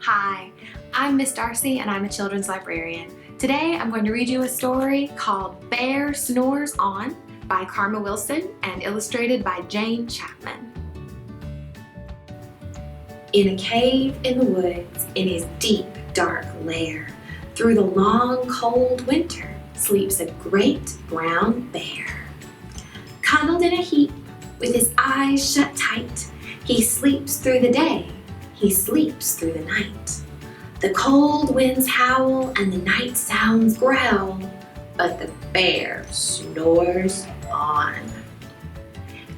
Hi, I'm Miss Darcy and I'm a children's librarian. Today I'm going to read you a story called Bear Snores On by Karma Wilson and illustrated by Jane Chapman. In a cave in the woods, in his deep, dark lair, through the long, cold winter, sleeps a great brown bear. Cuddled in a heap, with his eyes shut tight, he sleeps through the day, he sleeps through the night. The cold winds howl and the night sounds growl, but the bear snores on.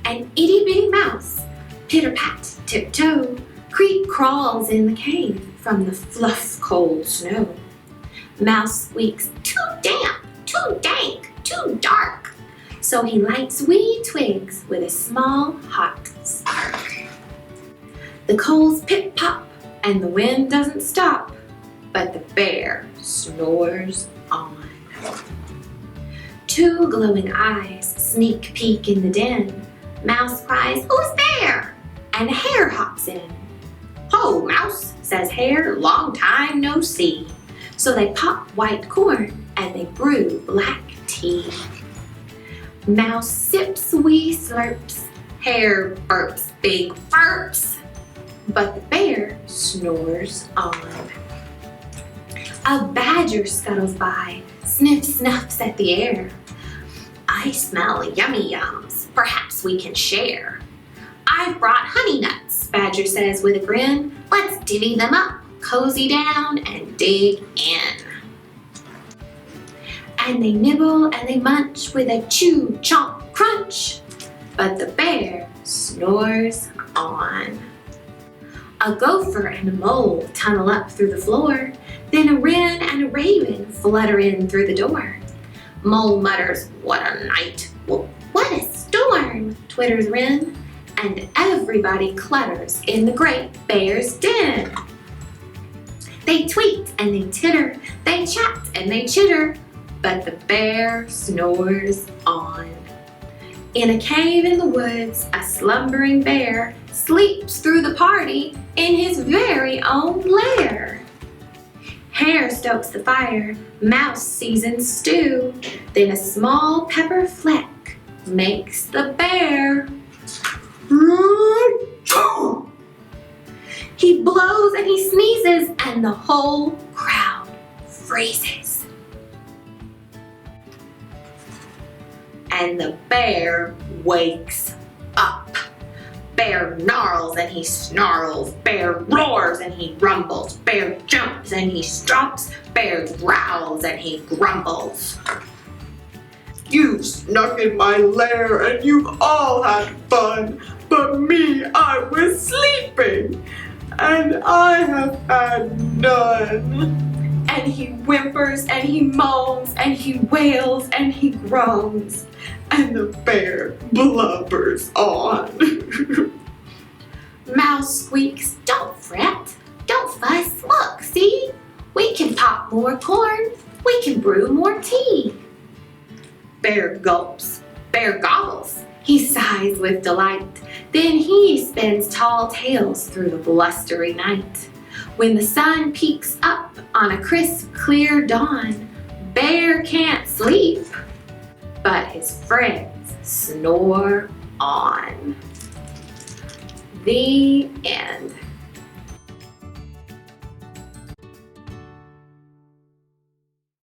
An itty-bitty mouse, pitter-pat, tiptoe, creep-crawls in the cave from the fluff cold snow. Mouse squeaks, too damp, too dank, too dark, so he lights wee twigs with a small hot spark. The coals pip-pop and the wind doesn't stop, but the bear snores on. Two glowing eyes sneak peek in the den. Mouse cries, "Who's there?" And Hare hops in. "Ho, Mouse," says Hare, "long time no see." So they pop white corn and they brew black tea. Mouse sips wee slurps, Hare burps big burps, but the bear snores on. A badger scuttles by, sniffs at the air. "I smell yummy yums, perhaps we can share." "I've brought honey nuts," Badger says with a grin. "Let's divvy them up, cozy down, and dig in." And they nibble and they munch with a chew, chomp, crunch, but the bear snores on. A gopher and a mole tunnel up through the floor, then a wren and a raven flutter in through the door. Mole mutters, "What a night! What a storm!" twitters wren, and everybody clutters in the great bear's den. They tweet and they titter, they chat and they chitter, but the bear snores on. In a cave in the woods, a slumbering bear sleeps through the party in his very own lair. Hare stokes the fire, Mouse seasons stew, then a small pepper fleck makes the bear. He blows and he sneezes and the whole crowd freezes. And the bear wakes up. Bear gnarls and he snarls, bear roars and he rumbles, bear jumps and he stomps, bear growls and he grumbles. "You've snuck in my lair and you've all had fun, but me, I was sleeping, and I have had none." And he whimpers and he moans and he wails and he groans. And the bear blubbers on. Mouse squeaks, "Don't fret, don't fuss, look, see? We can pop more corn, we can brew more tea." Bear gulps, bear gobbles, he sighs with delight. Then he spins tall tales through the blustery night. When the sun peeks up on a crisp, clear dawn, Bear can't sleep, but his friends snore on. The end.